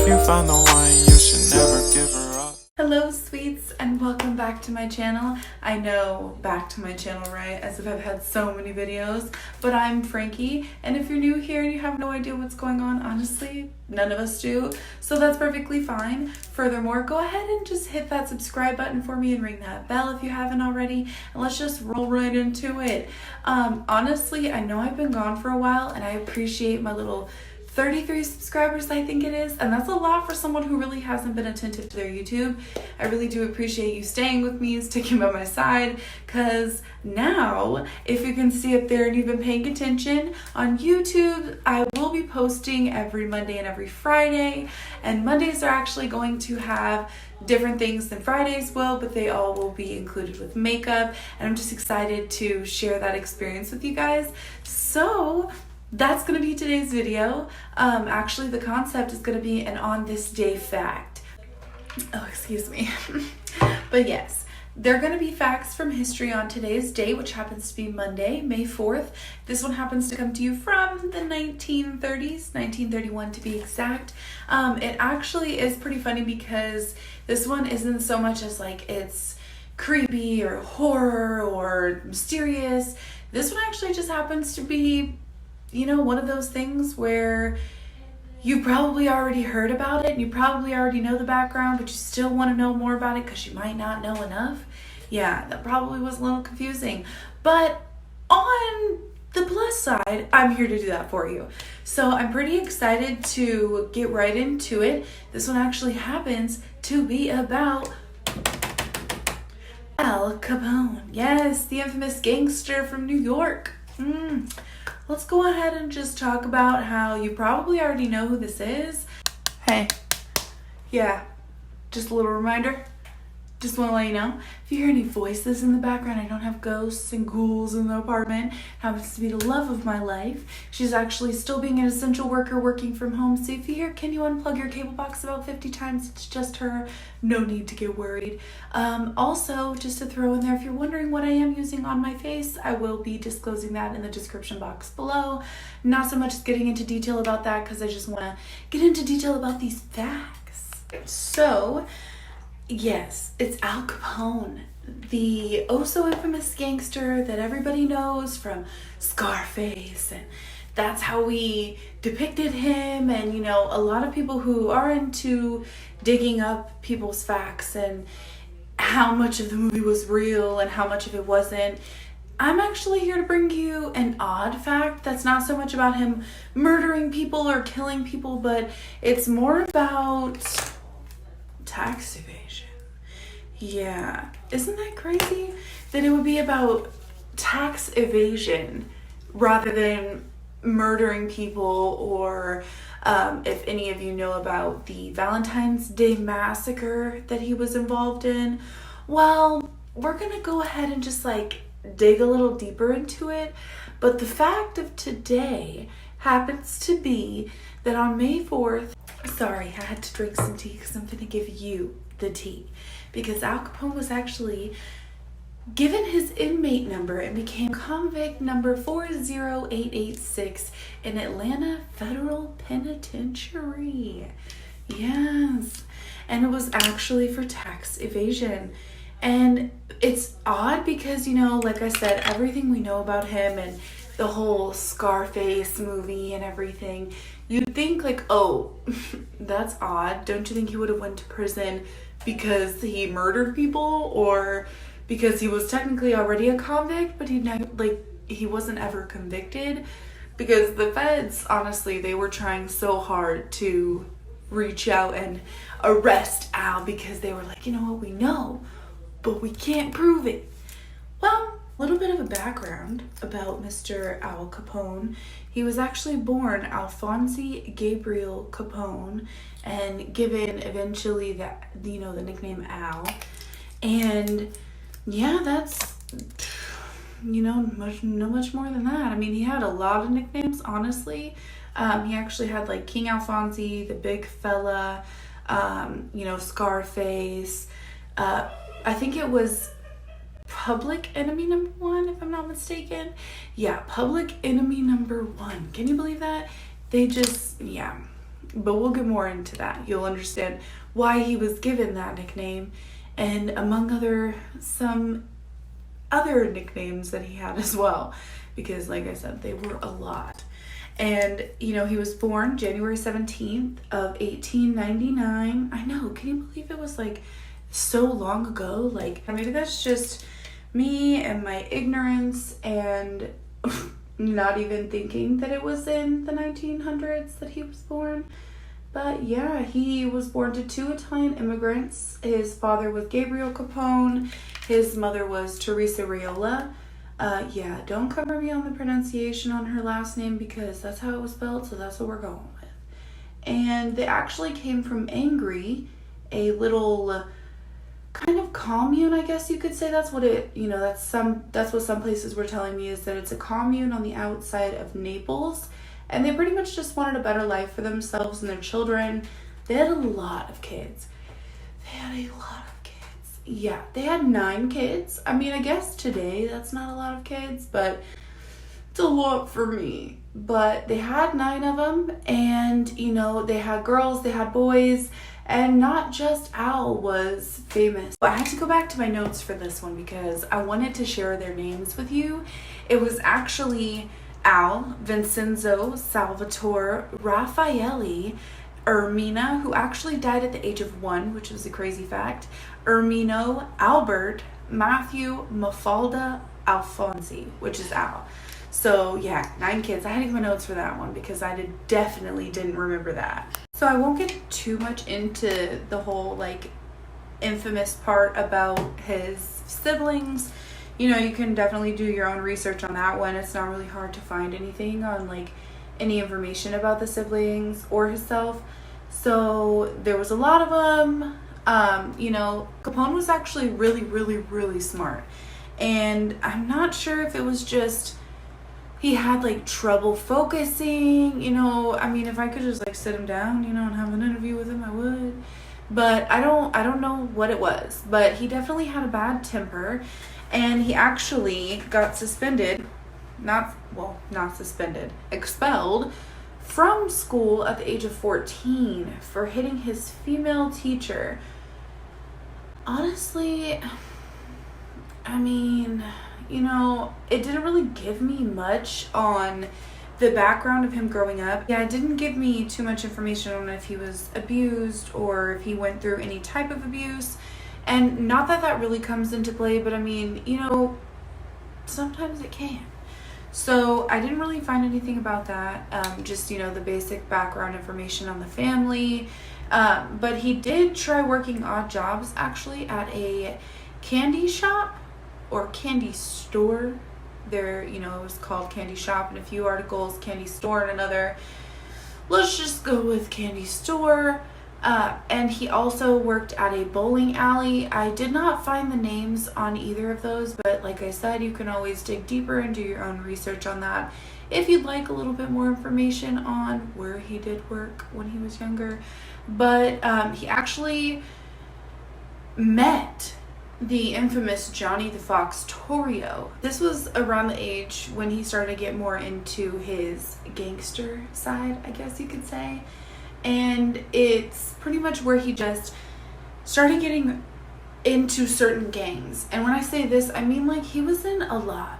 If you found the one, you should never give her up. Hello sweets and welcome back to my channel. I know, back to my channel, right? As if I've had so many videos, but I'm Frankie, and if you're new here and you have no idea what's going on, honestly, none of us do, so that's perfectly fine. Furthermore, go ahead and just hit that subscribe button for me and ring that bell if you haven't already, and let's just roll right into it. Honestly, I know I've been gone for a while, and I appreciate my little 33 subscribers, I think it is, and that's a lot for someone who really hasn't been attentive to their YouTube. I really do appreciate you staying with me, sticking by my side, because now, if you can see up there and you've been paying attention, on YouTube, I will be posting every Monday and every Friday, and Mondays are actually going to have different things than Fridays will, but they all will be included with makeup, and I'm just excited to share that experience with you guys. So that's going to be today's video. Actually, the concept is going to be an on this day fact. Oh, excuse me. But yes, they're going to be facts from history on today's date, which happens to be Monday, May 4th. This one happens to come to you from the 1930s, 1931 to be exact. It actually is pretty funny because this one isn't so much as like it's creepy or horror or mysterious. This one actually just happens to be, you know, one of those things where you probably already heard about it and you probably already know the background, but you still want to know more about it because you might not know enough. Yeah, that probably was a little confusing. But on the plus side, I'm here to do that for you. So I'm pretty excited to get right into it. This one actually happens to be about Al Capone. Yes, the infamous gangster from New York. Let's go ahead and just talk about how you probably already know who this is. Hey, yeah, just a little reminder. Just want to let you know, if you hear any voices in the background, I don't have ghosts and ghouls in the apartment. It happens to be the love of my life. She's actually still being an essential worker working from home. So if you hear, can you unplug your cable box about 50 times? It's just her. No need to get worried. Also, just to throw in there, if you're wondering what I am using on my face, I will be disclosing that in the description box below. Not so much getting into detail about that because I just want to get into detail about these facts. So, yes, it's Al Capone, the oh so infamous gangster that everybody knows from Scarface, and that's how we depicted him. And you know, a lot of people who are into digging up people's facts and how much of the movie was real and how much of it wasn't, I'm actually here to bring you an odd fact that's not so much about him murdering people or killing people, but it's more about tax evasion. Yeah, isn't that crazy that it would be about tax evasion rather than murdering people? Or if any of you know about the Valentine's Day massacre that he was involved in, well, we're gonna go ahead and just like dig a little deeper into it. But the fact of today happens to be that on May 4th, sorry, I had to drink some tea because I'm gonna give you the tea, because Al Capone was actually given his inmate number and became convict number 40886 in Atlanta Federal Penitentiary. Yes, and it was actually for tax evasion. And it's odd because, you know, like I said, everything we know about him and the whole Scarface movie and everything, you'd think like, oh, that's odd. Don't you think he would have went to prison because he murdered people, or because he was technically already a convict, but he wasn't ever convicted? Because the feds, honestly, they were trying so hard to reach out and arrest Al because they were like, you know what, we know, but we can't prove it. Well, a little bit of a background about Mr. Al Capone. He was actually born Alphonse Gabriel Capone and given eventually the nickname Al. And yeah, that's, you know, not much more than that. I mean, he had a lot of nicknames, honestly. He actually had like King Alphonse, the Big Fella, you know, Scarface. I think it was Public Enemy number 1, if I'm not mistaken. Yeah, Public Enemy number 1. Can you believe that? They just, yeah. But we'll get more into that. You'll understand why he was given that nickname, and among some other nicknames that he had as well, because like I said, they were a lot. And he was born January 17th of 1899. I know, can you believe it was like so long ago? Like, maybe that's just me and my ignorance and not even thinking that it was in the 1900s that he was born. But yeah, he was born to 2 Italian immigrants. His father was Gabriel Capone. His mother was Teresa Riola. Yeah, don't cover me on the pronunciation on her last name because that's how it was spelled, so that's what we're going with. And they actually came from Angry, a little kind of commune, I guess you could say. That's what it, that's what some places were telling me, is that it's a commune on the outside of Naples. And they pretty much just wanted a better life for themselves and their children. They had a lot of kids. Yeah, they had 9 kids. I mean, I guess today that's not a lot of kids, but it's a lot for me. But they had 9 of them, and, they had girls, they had boys, and not just Al was famous. I had to go back to my notes for this one because I wanted to share their names with you. It was actually Al, Vincenzo, Salvatore, Raffaele, Ermina, who actually died at the age of 1, which was a crazy fact, Ermino, Albert, Matthew, Mafalda, Alfonsi, which is Al. So yeah, 9 kids. I had to get my notes for that one because I definitely didn't remember that. So I won't get too much into the whole infamous part about his siblings. You can definitely do your own research on that one. It's not really hard to find anything on any information about the siblings or himself. So there was a lot of them. Capone was actually really, really, really smart. And I'm not sure if it was just he had trouble focusing, I mean, if I could just sit him down, and have an interview with him, I would. But I don't know what it was. But he definitely had a bad temper. And he actually got expelled from school at the age of 14 for hitting his female teacher. Honestly, I mean, it didn't really give me much on the background of him growing up. Yeah, it didn't give me too much information on if he was abused or if he went through any type of abuse. And not that that really comes into play, but I mean, sometimes it can. So I didn't really find anything about that. Just, the basic background information on the family. But he did try working odd jobs actually at a candy shop or candy store. There, it was called Candy Shop in a few articles, Candy Store in another. Let's just go with Candy Store. And he also worked at a bowling alley. I did not find the names on either of those, but like I said, you can always dig deeper and do your own research on that if you'd like a little bit more information on where he did work when he was younger. But he actually met the infamous Johnny the Fox Torrio. This was around the age when he started to get more into his gangster side, I guess you could say. And it's pretty much where he just started getting into certain gangs. And when I say this, I mean he was in a lot.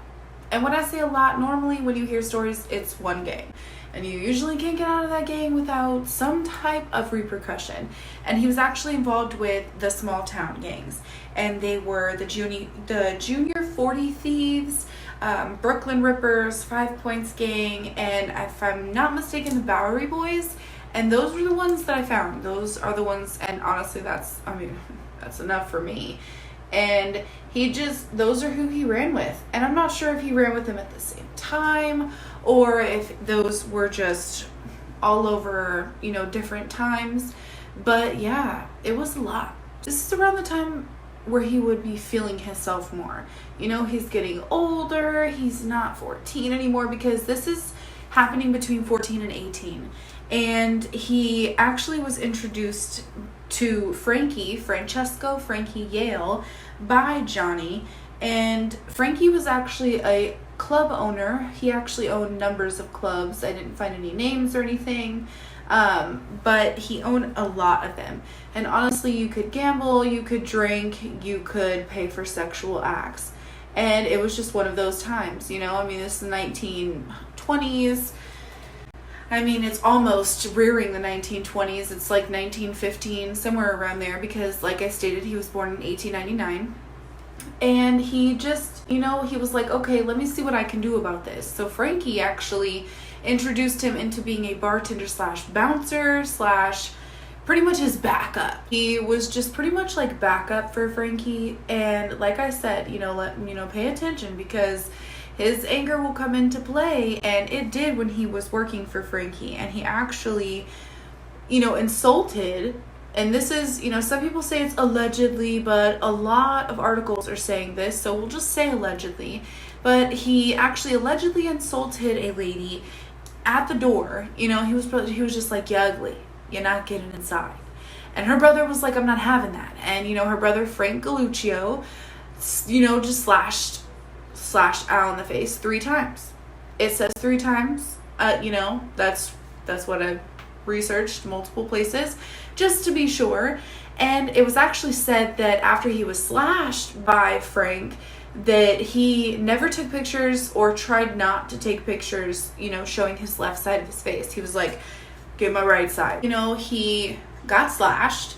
And when I say a lot, normally when you hear stories, it's one gang. And you usually can't get out of that gang without some type of repercussion. And he was actually involved with the small town gangs. And they were the Junior 40 Thieves, Brooklyn Rippers, 5 Points Gang, and if I'm not mistaken, the Bowery Boys. And those were the ones that I found. Those are the ones, and honestly, that's enough for me. And those are who he ran with. And I'm not sure if he ran with them at the same time, or if those were just all over, different times. But yeah, it was a lot. This is around the time where he would be feeling himself more. He's getting older. He's not 14 anymore, because this is happening between 14 and 18. And he actually was introduced to Francesco Frankie Yale by Johnny. And Frankie was actually a club owner. He actually owned numbers of clubs. I didn't find any names or anything. But he owned a lot of them. And honestly, you could gamble, you could drink, you could pay for sexual acts. And it was just one of those times, you know? I mean, this is the 1920s. I mean, it's almost rearing the 1920s. It's like 1915, somewhere around there, because like I stated, he was born in 1899. And he just, you know, he was like, okay, let me see what I can do about this. So Frankie actually introduced him into being a bartender slash bouncer slash pretty much his backup. He was just pretty much like backup for Frankie. And like I said, pay attention, because his anger will come into play, and it did when he was working for Frankie. And he actually, insulted, and this is, some people say it's allegedly, but a lot of articles are saying this, so we'll just say allegedly. But he actually allegedly insulted a lady at the door. He was just like, "You ugly, you're not getting inside." And her brother was like, "I'm not having that." And her brother Frank Galluccio, just slashed Al in the face 3 times. It says 3 times. That's what I researched multiple places just to be sure. And it was actually said that after he was slashed by Frank, that he never took pictures or tried not to take pictures, showing his left side of his face. He was like, "Give my right side." He got slashed,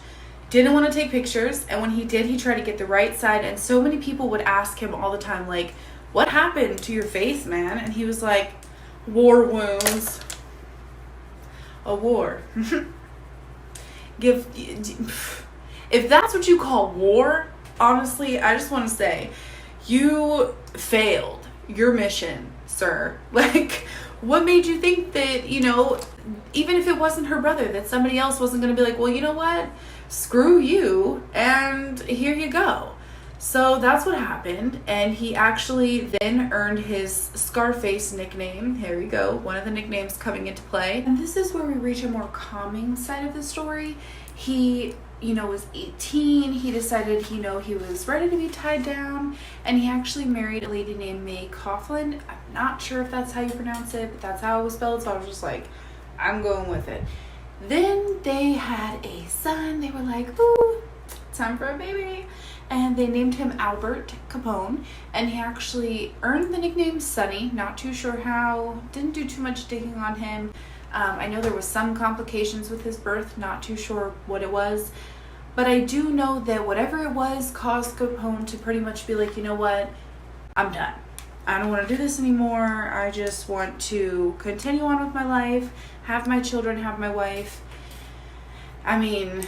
didn't want to take pictures, and when he did, he tried to get the right side. And so many people would ask him all the time, like, "What happened to your face, man?" And he was like, "War wounds." A war. If that's what you call war, honestly, I just want to say, you failed your mission, sir. Like, what made you think that, even if it wasn't her brother, that somebody else wasn't going to be like, "Well, you know what? Screw you, and here you go." So that's what happened, and he actually then earned his Scarface nickname. Here we go, one of the nicknames coming into play. And this is where we reach a more calming side of the story. He, was 18. He decided, he was ready to be tied down, and he actually married a lady named May Coughlin. I'm not sure if that's how you pronounce it, but that's how it was spelled, so I was just like, I'm going with it. Then they had a son. They were like, "Ooh, time for a baby." And they named him Albert Capone, and he actually earned the nickname Sonny. Not too sure how, didn't do too much digging on him. I know there was some complications with his birth, not too sure what it was. But I do know that whatever it was caused Capone to pretty much be like, "You know what, I'm done. I don't want to do this anymore. I just want to continue on with my life, have my children, have my wife." I mean,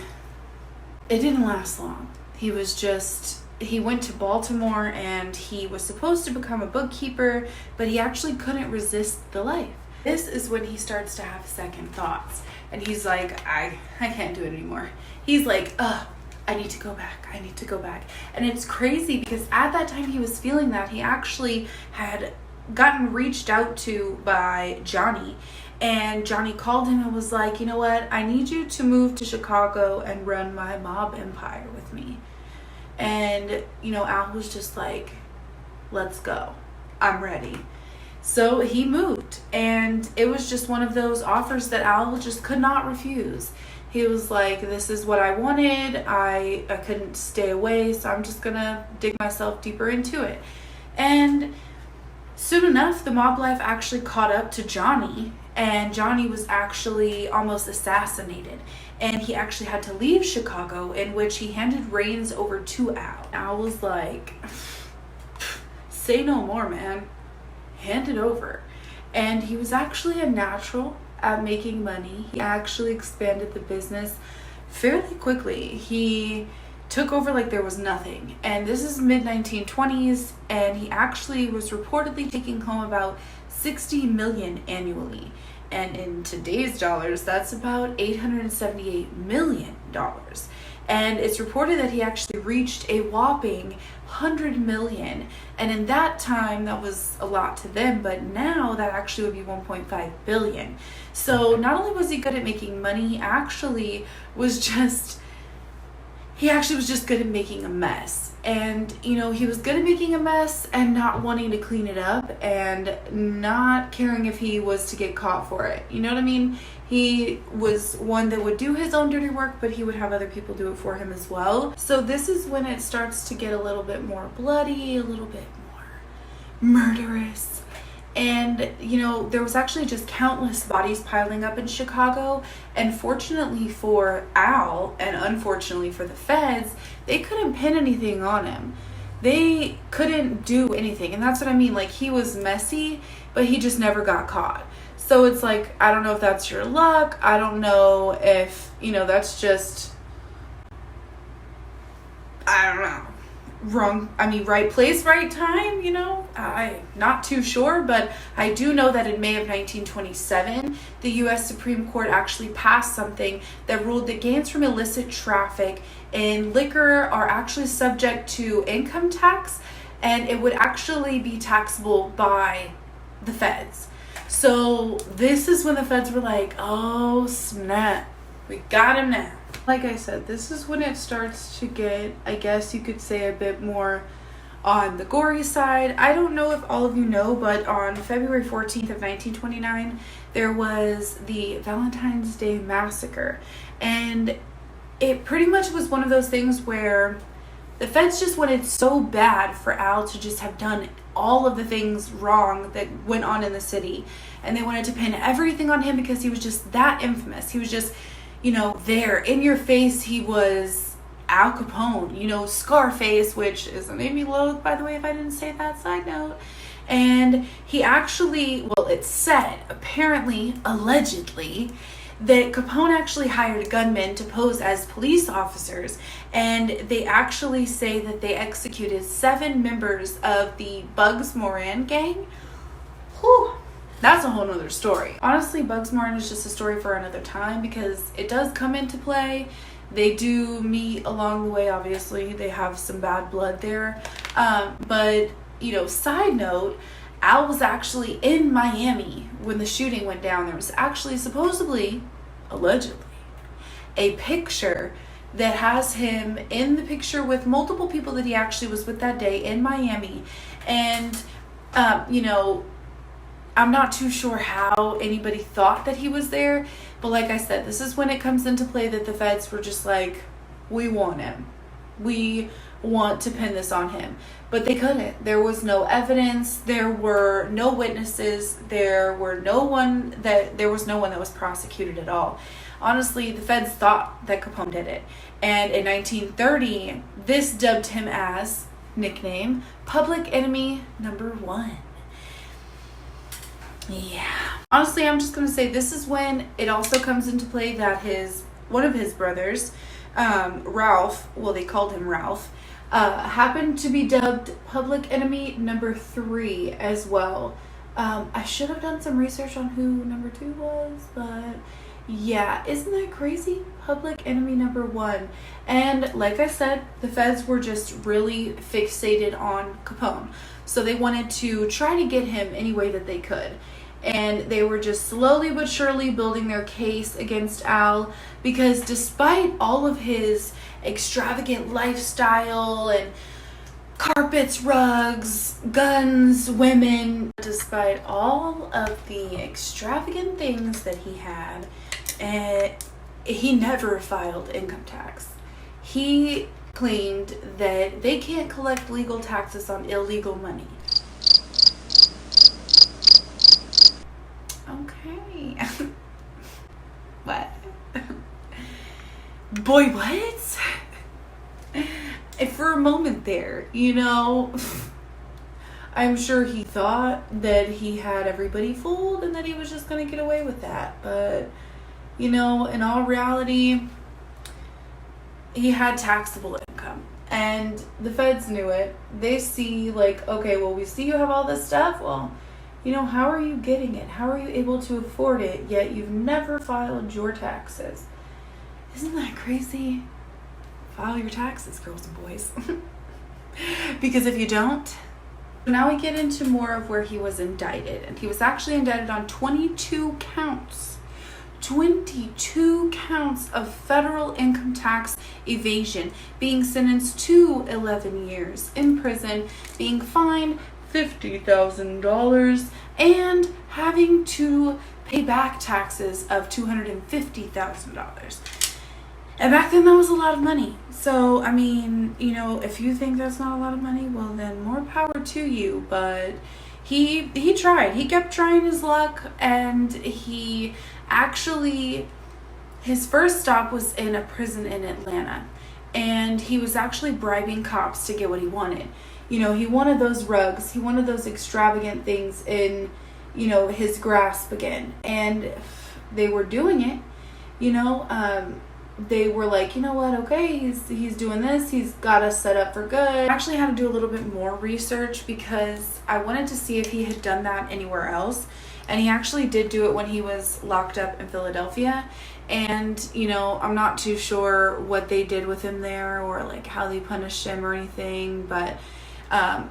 it didn't last long. He went to Baltimore, and he was supposed to become a bookkeeper, but he actually couldn't resist the life. This is when he starts to have second thoughts, and he's like, I can't do it anymore. He's like, I need to go back. I need to go back. And it's crazy because at that time he was feeling that. He actually had gotten reached out to by Johnny, and Johnny called him and was like, "You know what? I need you to move to Chicago and run my mob empire with me." And, Al was just like, "Let's go. I'm ready." So he moved, and it was just one of those offers that Al just could not refuse. He was like, "This is what I wanted. I couldn't stay away, so I'm just gonna dig myself deeper into it." And soon enough, the mob life actually caught up to Johnny, and Johnny was actually almost assassinated. And he actually had to leave Chicago, in which he handed reins over to Al. Al was like, "Say no more, man. Hand it over." And he was actually a natural at making money. He actually expanded the business fairly quickly. He took over like there was nothing. And this is mid-1920s, and he actually was reportedly taking home about $60 million annually. And in today's dollars, that's about $878 million. And it's reported that he actually reached a whopping $100 million. And in that time, that was a lot to them, but now that actually would be $1.5 billion. So not only was he good at making money, he actually was just he actually was just good at making a mess. And, you know, he was good at making a mess and not wanting to clean it up and not caring if he was to get caught for it. You know what I mean? He was one that would do his own dirty work, but he would have other people do it for him as well. So this is when it starts to get a little bit more bloody, a little bit more murderous. And, you know, there was actually just countless bodies piling up in Chicago. And fortunately for Al, and unfortunately for the feds, they couldn't pin anything on him. They couldn't do anything. And that's what I mean. Like, he was messy, but he just never got caught. So it's like, I don't know if that's your luck. I don't know if, you know, that's just, I don't know. Right place, right time, you know? I'm not too sure, but I do know that in May of 1927, the U.S. Supreme Court actually passed something that ruled that gains from illicit traffic in liquor are actually subject to income tax, and it would actually be taxable by the feds. So this is when the feds were like, oh snap, we got him now. Like I said, this is when it starts to get, I guess you could say, a bit more on the gory side. I don't know if all of you know, but on February 14th of 1929, there was the Valentine's Day Massacre. And it pretty much was one of those things where the feds just wanted so bad for Al to just have done all of the things wrong that went on in the city. And they wanted to pin everything on him because he was just that infamous. He was just, you know, there in your face. He was Al Capone, you know, Scarface, which is a name you loathe, by the way, if I didn't say that, side note. And he actually, well, it's said, apparently, allegedly, that Capone actually hired gunmen to pose as police officers, and they actually say that they executed 7 members of the bugsmoran gang. Whew. That's a whole nother story. Honestly, bugsmoran is just a story for another time because it does come into play. They do meet along the way, obviously. They have some bad blood there. But, you know, side note, Al was actually in Miami when the shooting went down. There was actually, supposedly, allegedly, a picture that has him in the picture with multiple people that he actually was with that day in Miami. And, you know, I'm not too sure how anybody thought that he was there, but like I said, this is when it comes into play that the feds were just like, we want him. We want to pin this on him. But they couldn't. There was no evidence. There were no witnesses. There was no one that was prosecuted at all. Honestly, the feds thought that Capone did it. And in 1930, this dubbed him as, nickname, Public Enemy Number 1. Yeah. Honestly, I'm just going to say this is when it also comes into play that one of his brothers, Ralph, well, they called him Ralph, happened to be dubbed Public Enemy Number 3 as well. I should have done some research on who number 2 was, but yeah, isn't that crazy? Public Enemy Number 1. And like I said, the feds were just really fixated on Capone. So they wanted to try to get him any way that they could. And they were just slowly but surely building their case against Al, because despite all of his extravagant lifestyle and carpets, rugs, guns, women, despite all of the extravagant things that he had, he never filed income tax. He claimed that they can't collect legal taxes on illegal money. Okay. What? Boy, what? And for a moment there, you know, I'm sure he thought that he had everybody fooled and that he was just going to get away with that. But, you know, in all reality, he had taxable income. And the feds knew it. They see, like, okay, well, we see you have all this stuff. Well, you know, how are you getting it? How are you able to afford it, yet you've never filed your taxes? Isn't that crazy? File your taxes, girls and boys. Because if you don't... Now we get into more of where he was indicted. And he was actually indicted on 22 counts. 22 counts of federal income tax evasion, being sentenced to 11 years in prison, being fined $50,000, and having to pay back taxes of $250,000. And back then that was a lot of money. So, I mean, you know, if you think that's not a lot of money, well then more power to you. But he tried. He kept trying his luck, and he actually, his first stop was in a prison in Atlanta. And he was actually bribing cops to get what he wanted. You know, he wanted those rugs. He wanted those extravagant things in, you know, his grasp again. And they were doing it, you know. They were like, you know what, okay, he's doing this, he's got us set up for good. I actually had to do a little bit more research because I wanted to see if he had done that anywhere else. And he actually did do it when he was locked up in Philadelphia. And, you know, I'm not too sure what they did with him there or like how they punished him or anything. But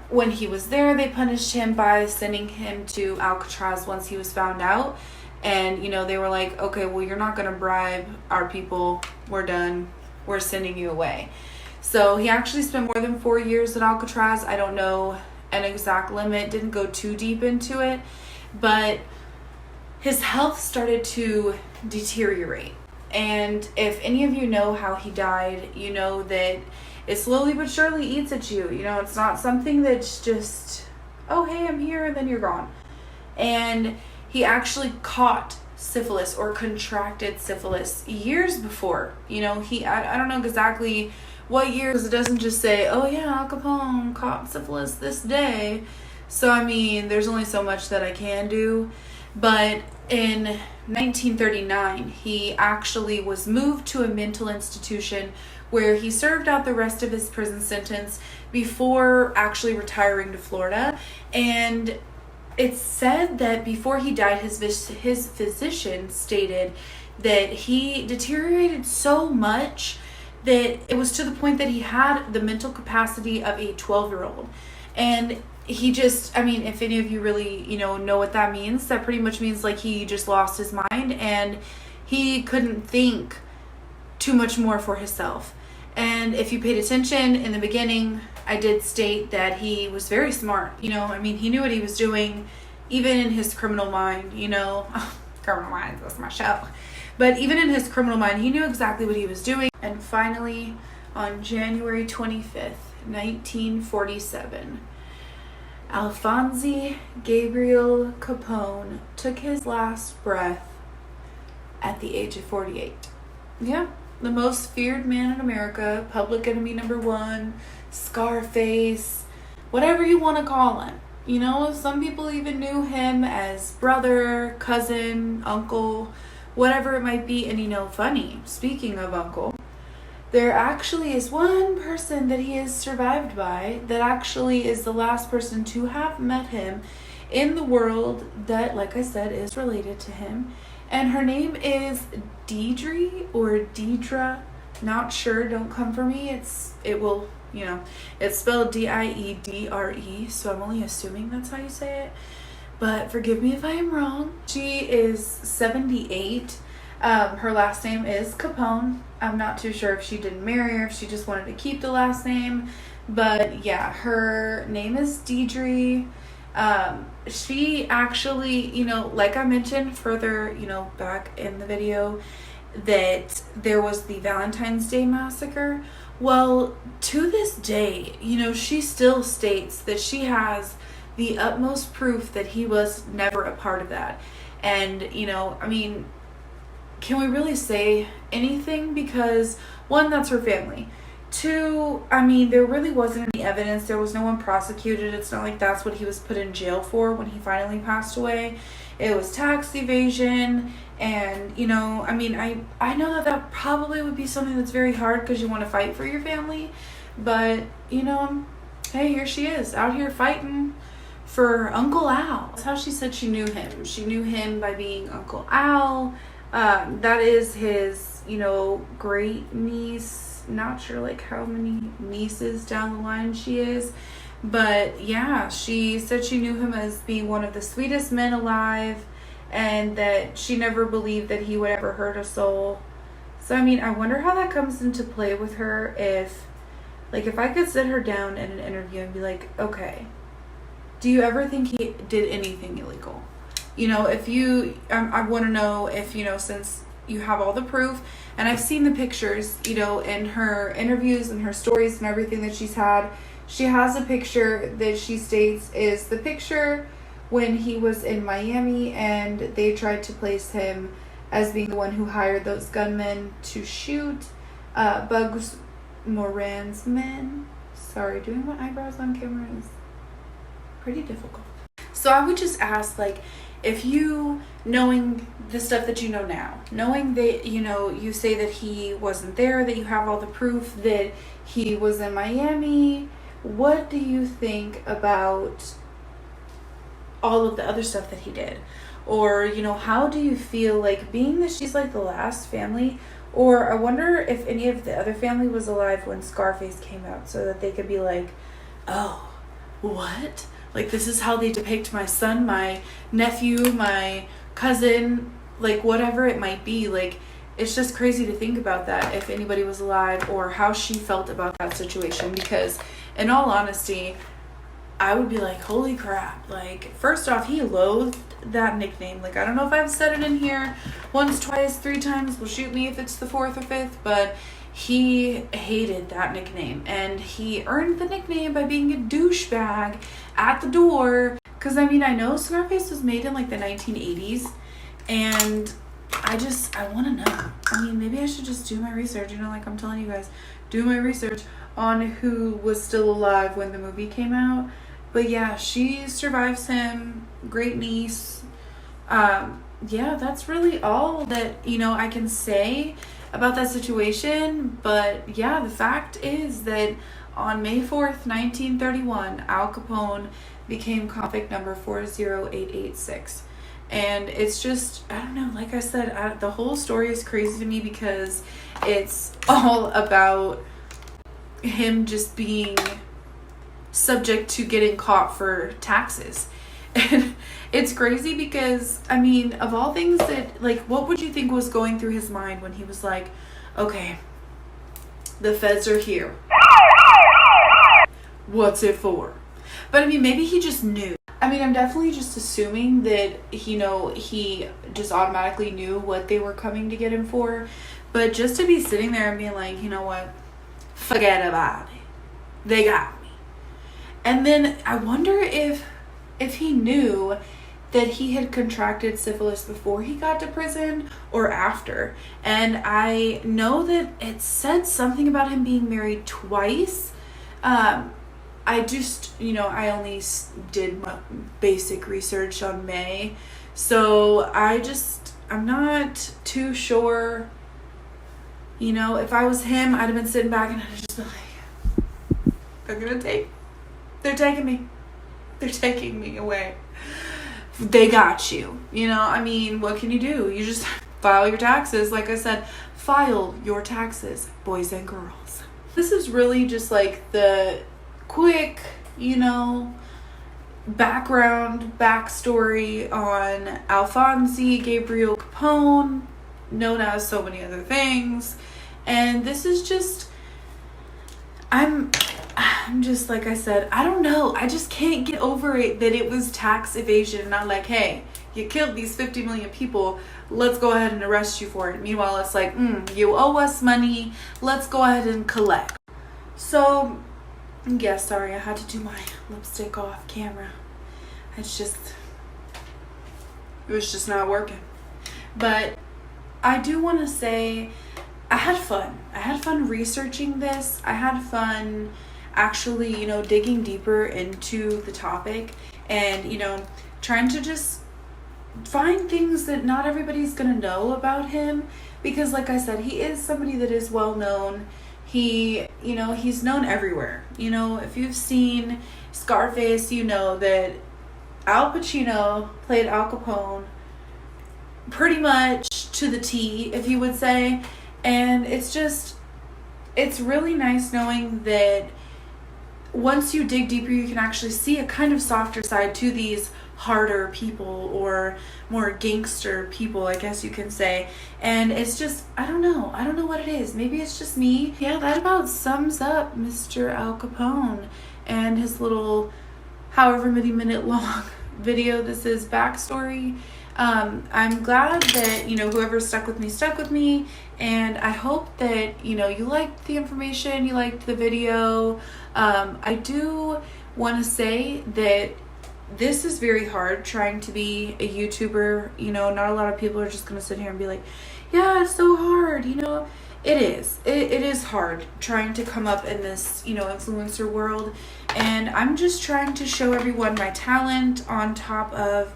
when he was there, they punished him by sending him to Alcatraz once he was found out. And, you know, they were like, okay, well, you're not going to bribe our people. We're done. We're sending you away. So he actually spent more than 4 years at Alcatraz. I don't know an exact limit. Didn't go too deep into it. But his health started to deteriorate. And if any of you know how he died, you know that it slowly but surely eats at you. You know, it's not something that's just, oh, hey, I'm here, and then you're gone. And he actually caught syphilis or contracted syphilis years before. You know, I don't know exactly what year, because it doesn't just say, oh yeah, Al Capone caught syphilis this day. So, I mean, there's only so much that I can do. But in 1939, he actually was moved to a mental institution where he served out the rest of his prison sentence before actually retiring to Florida. And it's said that before he died, his physician stated that he deteriorated so much that it was to the point that he had the mental capacity of a 12-year-old. And he just, I mean, if any of you really, you know what that means, that pretty much means like he just lost his mind and he couldn't think too much more for himself. And if you paid attention in the beginning, I did state that he was very smart. You know, I mean, he knew what he was doing, even in his criminal mind, you know. Criminal Minds, that's my show. But even in his criminal mind, he knew exactly what he was doing. And finally, on January 25th, 1947, Alphonse Gabriel Capone took his last breath at the age of 48. Yeah. The most feared man in America, public enemy number one, Scarface, whatever you want to call him. You know, some people even knew him as brother, cousin, uncle, whatever it might be. And you know, funny, speaking of uncle, there actually is one person that he is survived by that actually is the last person to have met him in the world that, like I said, is related to him. And her name is Deidre or Deidre. Not sure. Don't come for me. It will, you know, it's spelled Diedre. So I'm only assuming that's how you say it. But forgive me if I am wrong. She is 78. Her last name is Capone. I'm not too sure if she didn't marry or if she just wanted to keep the last name. But yeah, her name is Deidre. She actually, you know, like I mentioned further, you know, back in the video, that there was the Valentine's Day massacre. Well, to this day, you know, she still states that she has the utmost proof that he was never a part of that. And, you know, I mean, can we really say anything? Because one, that's her family. Two, I mean, there really wasn't any evidence. There was no one prosecuted. It's not like that's what he was put in jail for when he finally passed away. It was tax evasion. And, you know, I mean, I know that probably would be something that's very hard because you want to fight for your family. But, you know, hey, here she is out here fighting for Uncle Al. That's how she said she knew him. She knew him by being Uncle Al. That is his, you know, great niece. Not sure like how many nieces down the line she is. But yeah, she said she knew him as being one of the sweetest men alive. And that she never believed that he would ever hurt a soul. So, I mean, I wonder how that comes into play with her if, like, if I could sit her down in an interview and be like, okay, do you ever think he did anything illegal? You know, if you, I want to know if, you know, since you have all the proof, and I've seen the pictures, you know, in her interviews and her stories and everything that she's had, she has a picture that she states is the picture when he was in Miami and they tried to place him as being the one who hired those gunmen to shoot bugsmoran's men. Sorry, doing my eyebrows on camera is pretty difficult. So I would just ask, like, if you, knowing the stuff that you know now, knowing that, you know, you say that he wasn't there, that you have all the proof that he was in Miami, what do you think about all of the other stuff that he did? Or, you know, how do you feel, like, being that she's like the last family, or I wonder if any of the other family was alive when Scarface came out so that they could be like, oh, what? Like, this is how they depict my son, my nephew, my cousin, like, whatever it might be. Like, it's just crazy to think about that, if anybody was alive, or how she felt about that situation. Because, in all honesty, I would be like, holy crap. Like, first off, he loathed that nickname. Like, I don't know if I've said it in here once, twice, 3 times. Well, shoot me if it's the 4th or 5th. But he hated that nickname. And he earned the nickname by being a douchebag at the door. Because, I mean, I know Scarface was made in, like, the 1980s. And I want to know. I mean, maybe I should just do my research. You know, like I'm telling you guys, do my research on who was still alive when the movie came out. But yeah, she survives him. Great niece. Yeah, that's really all that, you know, I can say about that situation. But yeah, the fact is that on May 4th, 1931, Al Capone became convict number 40886. And it's just, I don't know, like I said, the whole story is crazy to me because it's all about him just being subject to getting caught for taxes. And it's crazy because, I mean, of all things that, like, what would you think was going through his mind when he was like, okay, the feds are here. What's it for? But, I mean, maybe he just knew. I mean, I'm definitely just assuming that, you know, he just automatically knew what they were coming to get him for. But just to be sitting there and being like, you know what? Forget about it. They got me. And then I wonder if he knew that he had contracted syphilis before he got to prison or after. And I know that it said something about him being married twice. I just, you know, I only did my basic research on May. So I'm not too sure. You know, if I was him, I'd have been sitting back and I'd have just been like, they're taking me. They're taking me away. They got you. You know, I mean, what can you do? You just file your taxes. Like I said, file your taxes, boys and girls. This is really just like the quick, you know, backstory on Alphonse Gabriel Capone, known as so many other things. And this is just, I'm just, like I said, I don't know. I just can't get over it that it was tax evasion. Not like, hey, you killed these 50 million people. Let's go ahead and arrest you for it. Meanwhile, it's like, you owe us money. Let's go ahead and collect. So, yeah, sorry, I had to do my lipstick off camera. It was just not working. But I do want to say I had fun. I had fun researching this. I had fun actually, you know, digging deeper into the topic and, you know, trying to just find things that not everybody's going to know about him. Because, like I said, he is somebody that is well known. He, you know, he's known everywhere. You know, if you've seen Scarface, you know that Al Pacino played Al Capone pretty much to the T, if you would say. And it's really nice knowing that once you dig deeper, you can actually see a kind of softer side to these harder people or more gangster people, I guess you can say. And it's just, I don't know what it is. Maybe it's just me. Yeah, that about sums up Mr. Al Capone and his little however many minute long video this is backstory. I'm glad that, you know, whoever stuck with me, and I hope that, you know, you liked the information, you liked the video. I do want to say that this is very hard trying to be a YouTuber. You know, not a lot of people are just going to sit here and be like, yeah, it's so hard. You know, it is. It is hard trying to come up in this, you know, influencer world. And I'm just trying to show everyone my talent on top of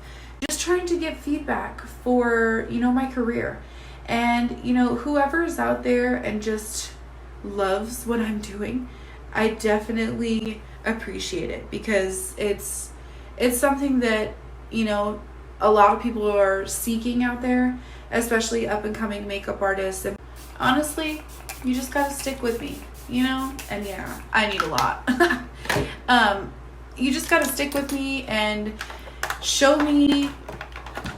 just trying to get feedback for, you know, my career. And, you know, whoever's out there and just loves what I'm doing, I definitely appreciate it, because it's something that, you know, a lot of people are seeking out there, especially up and coming makeup artists. And honestly, you just gotta stick with me, you know? And yeah, I need a lot. You just gotta stick with me and show me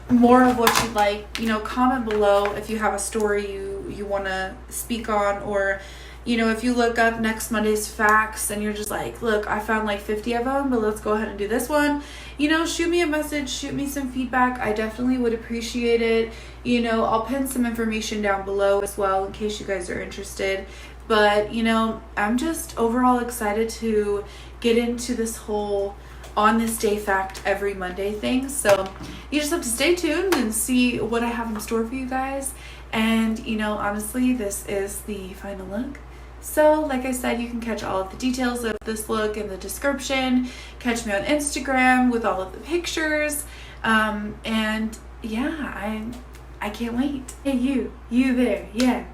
more of what you'd like. You know, comment below if you have a story you want to speak on, or, you know, if you look up next Monday's facts and you're just like, look, I found like 50 of them, but let's go ahead and do this one. You know, shoot me a message, shoot me some feedback. I definitely would appreciate it. You know, I'll pin some information down below as well in case you guys are interested. But, you know, I'm just overall excited to get into this whole on this day fact every Monday thing. So you just have to stay tuned and see what I have in store for you guys. And, you know, honestly, this is the final look. So like I said, you can catch all of the details of this look in the description. Catch me on Instagram with all of the pictures. And yeah, I can't wait. Hey, you there, yeah.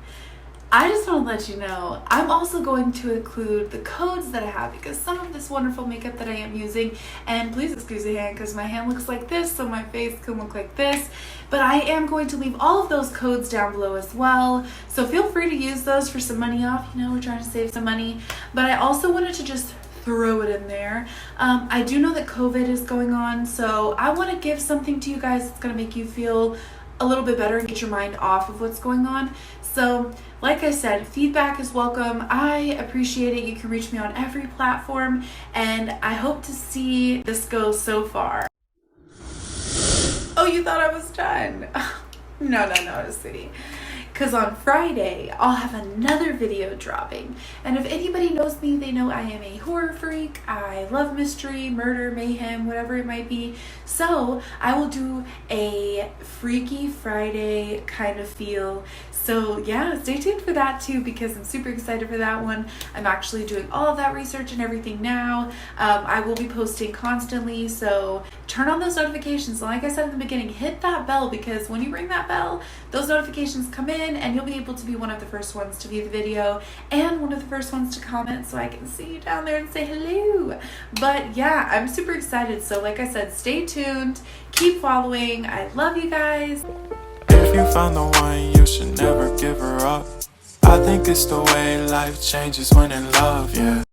I just want to let you know, I'm also going to include the codes that I have, because some of this wonderful makeup that I am using, and please excuse the hand because my hand looks like this, so my face can look like this, but I am going to leave all of those codes down below as well, so feel free to use those for some money off. You know, we're trying to save some money, but I also wanted to just throw it in there. I do know that COVID is going on, so I want to give something to you guys that's going to make you feel a little bit better and get your mind off of what's going on. So like I said, feedback is welcome. I appreciate it. You can reach me on every platform, and I hope to see this go so far. Oh, you thought I was done? No, sweetie. Because on Friday, I'll have another video dropping. And if anybody knows me, they know I am a horror freak. I love mystery, murder, mayhem, whatever it might be. So I will do a Freaky Friday kind of feel. So yeah, stay tuned for that too, because I'm super excited for that one. I'm actually doing all of that research and everything now. I will be posting constantly, so turn on those notifications. Like I said in the beginning, hit that bell, because when you ring that bell, those notifications come in and you'll be able to be one of the first ones to view the video and one of the first ones to comment, so I can see you down there and say hello. But yeah, I'm super excited. So like I said, stay tuned, keep following. I love you guys. If you found the one, you should never give her up. I think it's the way life changes when in love, yeah.